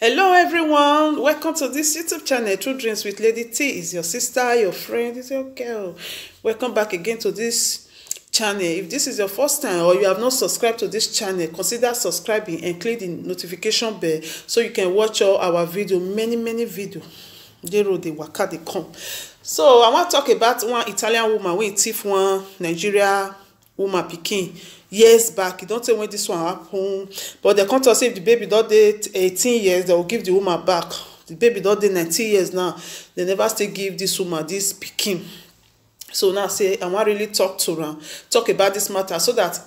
Hello everyone, welcome to this YouTube channel. True Dreams with Lady T. Is your sister, your friend, is your girl. Welcome back again to this channel. If this is your first time or you have not subscribed to this channel, consider subscribing and click the notification bell so you can watch all our video, many video. They road, they waka, they come. So I want to talk about one Italian woman wey thief one Nigeria woman pikin years back. You don't say when this one happen, but they come to say if the baby don't date 18 years, they will give the woman back. The baby don't date 19 years now, they never still give this woman this pikin. So now say I want really talk to her, talk about this matter so that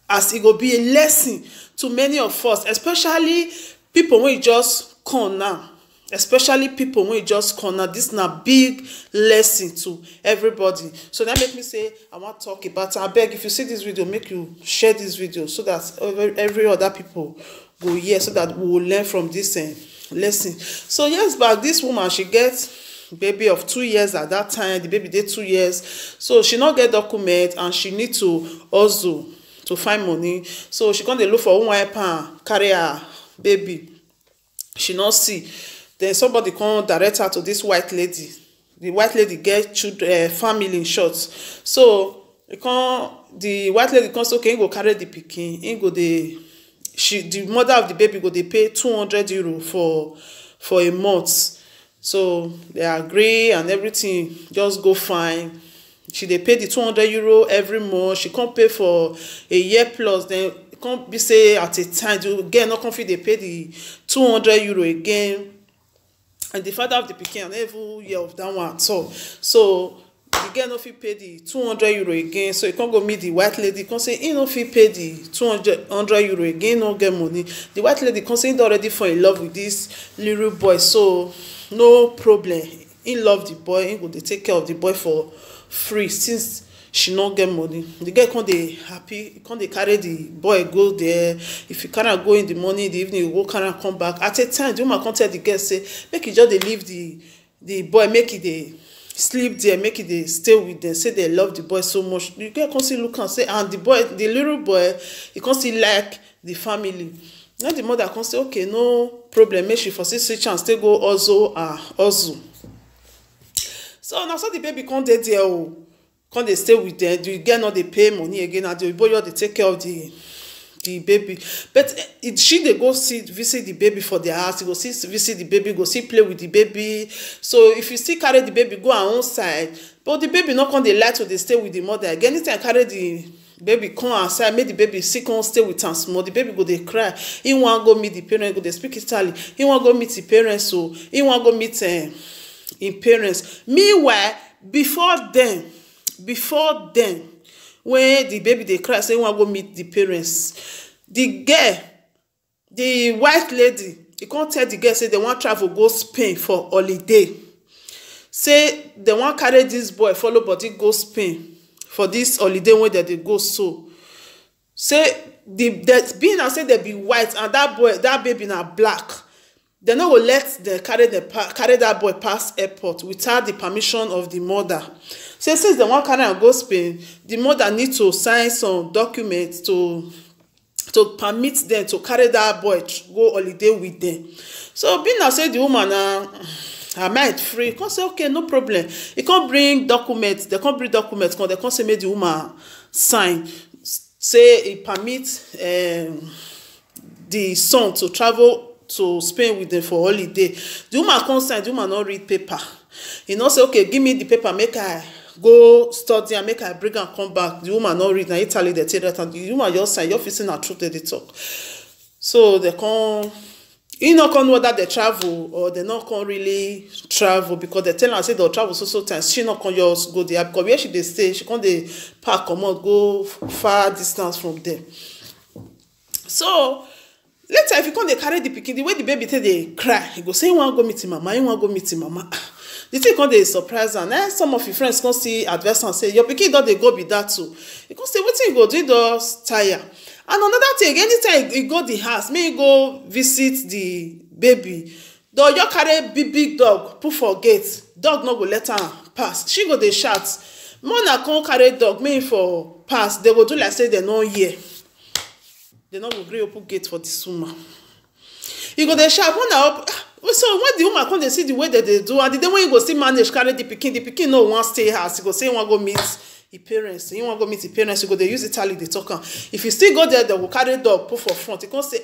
as it will be a lesson to many of us, especially people when just come now. Especially people when you just corner, this is a big lesson to everybody. So that make me say I want to talk about it. I beg if you see this video, make you share this video so that every other people go here, so that we will learn from this lesson. So years back, this woman, she gets baby of 2 years at that time. The baby did 2 years, so she not get document and she need to also to find money. So she come dey look for one help carry her baby. She not see. Then somebody come direct her to this white lady. The white lady get children, family in short. So the white lady comes, okay, he go carry the pikin. He go the mother of the baby go they pay 200 euro for a month. So they agree and everything just go fine. She they pay the 200 euro every month. She can't pay for a year plus. Then it can't be say at a time you get not confident they pay the 200 euro again. And the father of the pikin every year of that one. So the girl no fit pay the 200 euro again. So he can't go meet the white lady. He can't say he no fit pay the 200 euro again. No get money. The white lady can't say he already fall in love with this little boy. So no problem. He love the boy. He go dey take care of the boy for free since she not get money. The girl can't dey happy. Can't dey carry the boy go there. If you cannot go in the morning, in the evening, you go cannot come back. At a time, the woman can't tell the girl say make it just dey leave the boy, make it dey sleep there, make it dey stay with them. Say they love the boy so much. The girl can't see look and say, and the boy, the little boy, he can't see like the family. Now the mother can't say okay, no problem. Make she for see chance they go also. So now so the baby can't dey there. Oh. Come they stay with them, the girl not they pay money again, and the boy they take care of the baby. But she they go visit the baby for their house, you go visit the baby, go play with the baby. So if you still carry the baby, go her own side. But the baby not come they like to they stay with the mother again. Anytime carry the baby come outside, make the baby sick on stay with am small. The baby go they cry. He want go meet the parents, go they speak Italian. He want go meet the parents, so he want go meet him parents. Meanwhile, before then, when the baby they cry, say want go meet the parents, the girl, the white lady, he can't tell the girl say they want travel go Spain for holiday. Say they want carry this boy follow body go Spain for this holiday when they go. So say that being I say they be white and that baby na black. They no go let them carry that boy past airport without the permission of the mother. So since they want carry and go Spain, the mother need to sign some documents to permit them to carry that boy to go holiday with them. So being I say the woman her mind free, can't say okay, no problem. He can't bring documents. They can't bring documents. They can't say make the woman sign. Say he permits the son to travel to Spain with them for holiday. The woman can't sign. The woman not read paper. He not say okay, give me the paper, make I go study and make I bring and come back. The woman not read. Now Italy they tell that, and the woman just sign. You're facing a truth that they talk. So they can't. He not can know whether they travel or they not can really travel because they tell her say they'll travel so times. She not can just go there because where she they stay, she can't they park come out, go far distance from them. So later, if you come, they carry the pikin, the way the baby tell they cry, he go say, "You want to go meet him, mama? You want to go meet him, mama?" The thing come, they surprise and then some of your friends come see adverse and say, "Your pikin don't they go be that too?" You come say, "What you go do? You just tire." And another thing, anytime you go the house, may you go visit the baby. Though you carry big dog, put for gate, dog not go let her pass. She go they shout, "Mona can't carry dog, may for pass." They go do like say they no hear. They not go gree open gate for this woman. You go dey shout when na up. So when the woman come dey see the way that they do, and the day when you go still manage carry the pikin no wan stay house. You go say you wan go meet the parents. You wan go meet the parents. You go dey use Italy dey talk am. If you still go there, they go carry dog put for front. You come say,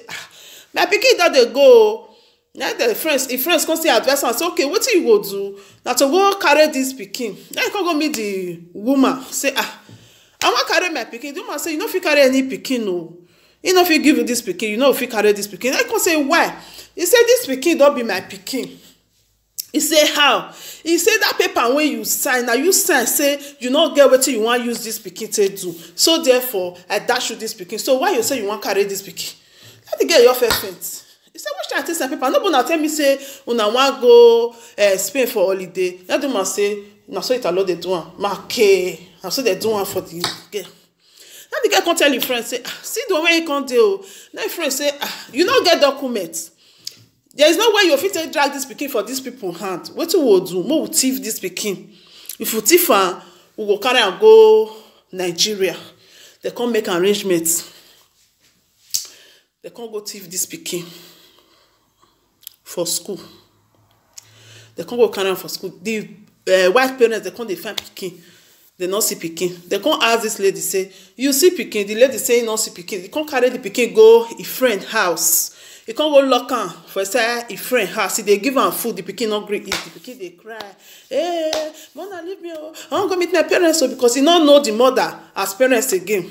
my pikin don dey go. Now the friends, if friends come still advise am say, okay, wetin you go do? Na to go carry this pikin. Now you come go meet the woman. Say, I wan carry my pikin. The woman say, you no fit carry any pikin o. You no fit give you this pikin. You no fit carry this pikin. Now you come say, why? He say this pikin don be my pikin. He say how? He say that paper wey you sign, na you sign say you no get wetin you wan use this pikin take do. So therefore, I dash you this pikin. So why you say you wan carry this pikin? Let the girl your first faint. He say, which time I take sign paper? No, but now tell me say una wan go Spain for holiday. That woman say, na so Italo dey do am. Make, na so dey do am for the girl. Now the girl come tell your friend say, see the one wey you come dey o. Now your friend say, you no get document. There is no way you fit take drag this pikin for these people hand. Wetin we go do? Mo we thief this pikin. If we thief am, we go carry am go Nigeria. They come make arrangements. They come go thief this pikin for school. They come go carry am for school. The white parents, they come dey find pikin. They no see pikin. They come ask this lady say, you see pikin? The lady say no see pikin. They come carry the pikin go a friend house. He come go lock am for inside a friend house. He dey give am food. The pikin no gree eat. The pikin dey cry. Hey, mother leave me o. I wan go meet my parents o, because he no know the mother as parents again.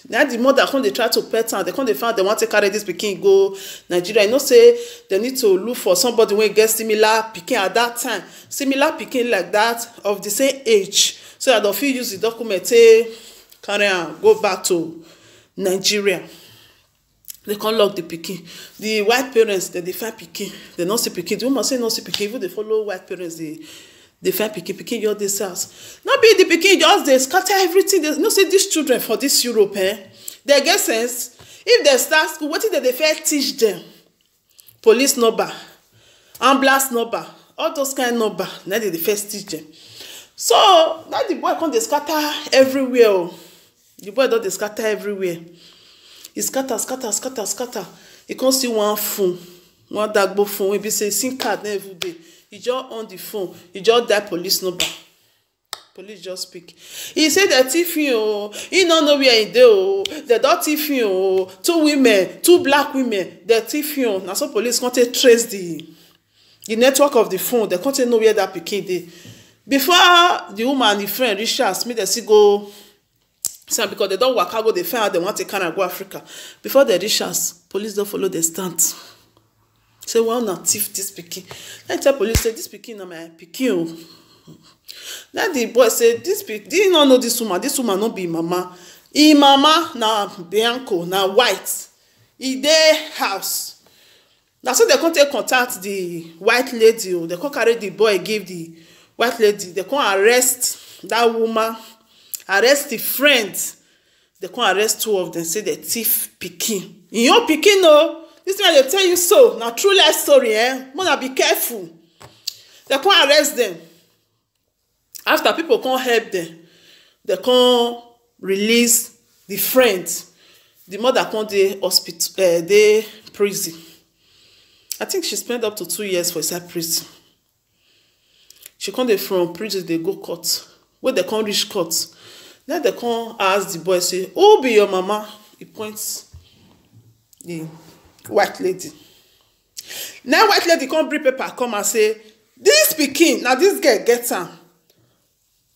Now the mother come dey try to pet am. They come dey find they want to carry this pikin go Nigeria. You know say they need to look for somebody wey get similar pikin at that time. Similar pikin like that of the same age. So that they fit use the document to carry am go back to Nigeria. They can't lock the pikin. The white parents, they find pikin. They not see pikin. The woman say no see pikin. Even they follow white parents, they find pikin. Pikin just this house. Not be the pikin just they scatter everything. They no say these children for this Europe, they get sense. If they start school, what did they first teach them? Police number, ambulance number, all those kind of number. Now they first teach them. So now the boy come they scatter everywhere. The boy don't they scatter everywhere. He scatter. He can't see one phone, one dagbo phone. We be say SIM card every day. He just on the phone. He just dial police number. Police just speak. He say they thief you. He don't know where he do. They don't thief you. Two black women. They thief you. Now so police can't trace the network of the phone. They can't know where that pikin dey. Before the woman and the friend reach us, me they see go. So because they don't work out, go they find out they want to kind of go Africa. Before they reach us, police don't follow the stand. Say, well, not thief this pikin. Then tell police, say, this pikin na my pikin. Then the boy say, this pikin, do you not know this woman? This woman not be mama. He mama na Bianco, na white. He dey house. Now so they can't take contact the white lady. They can't carry the boy, give the white lady. They can't arrest that woman. Arrest the friends. They can't arrest two of them. Say they thief pikin. In your pikin, no. This man they tell you so. Now true life story, Mona be careful. They can't arrest them. After people can't help them, they can't release the friends. The mother can't dey hospital, dey prison. I think she spent up to 2 years for inside prison. She can't dey from prison. They go court. When they can't reach court. Then they come ask the boy, say, who be your mama? He points the white lady. Now white lady come bring paper, come and say, this pikin, now this girl gets am.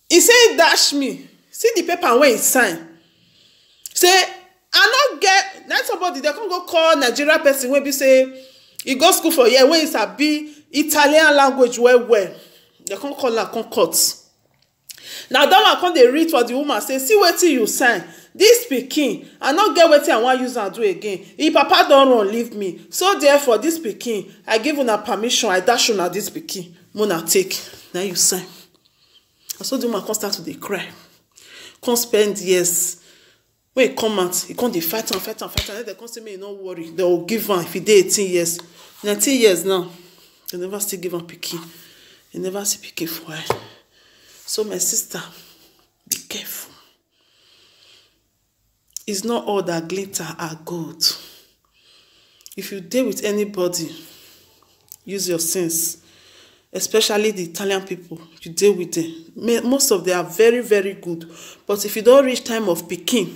He say, dash me. See the paper when he sign. Say, I not get, now somebody, they can go call Nigeria person when be say, he go school for a year, when he sabi Italian language well. They can call her, come court. Now that one come dey read for the woman say, see wetin you sign. This pikin, I no get wetin I wan use am do again. If papa don run leave me. So therefore, this pikin, I give una permission, I dash una this pikin. Mona take. Now you sign. And so the woman come start to dey cry. Come spend years. When he come out, he come dey fight am. Then they come say, me no worry. They will give am if he dey 18 years. 19 years now. They never still give am pikin. They never see pikin for her. So my sister, be careful. It's not all that glitter are gold. if you deal with anybody, use your sense, especially the Italian people. You deal with them, most of them are very, very good. But if you don't reach time of pikin,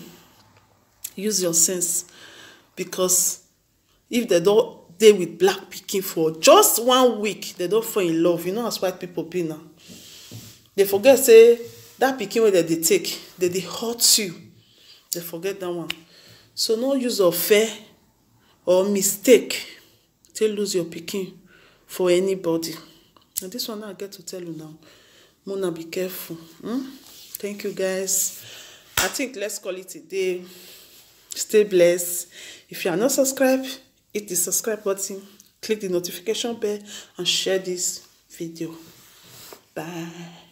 use your sense, because if they don't deal with black pikin for just 1 week, they don't fall in love. You know as white people be now. They forget say that pikin wey they take, they hurt you. They forget that one. So no use of fair or mistake to lose your pikin for anybody. And this one I get to tell you now. Mona, be careful. Thank you, guys. I think let's call it a day. Stay blessed. If you are not subscribed, hit the subscribe button, click the notification bell, and share this video. Bye.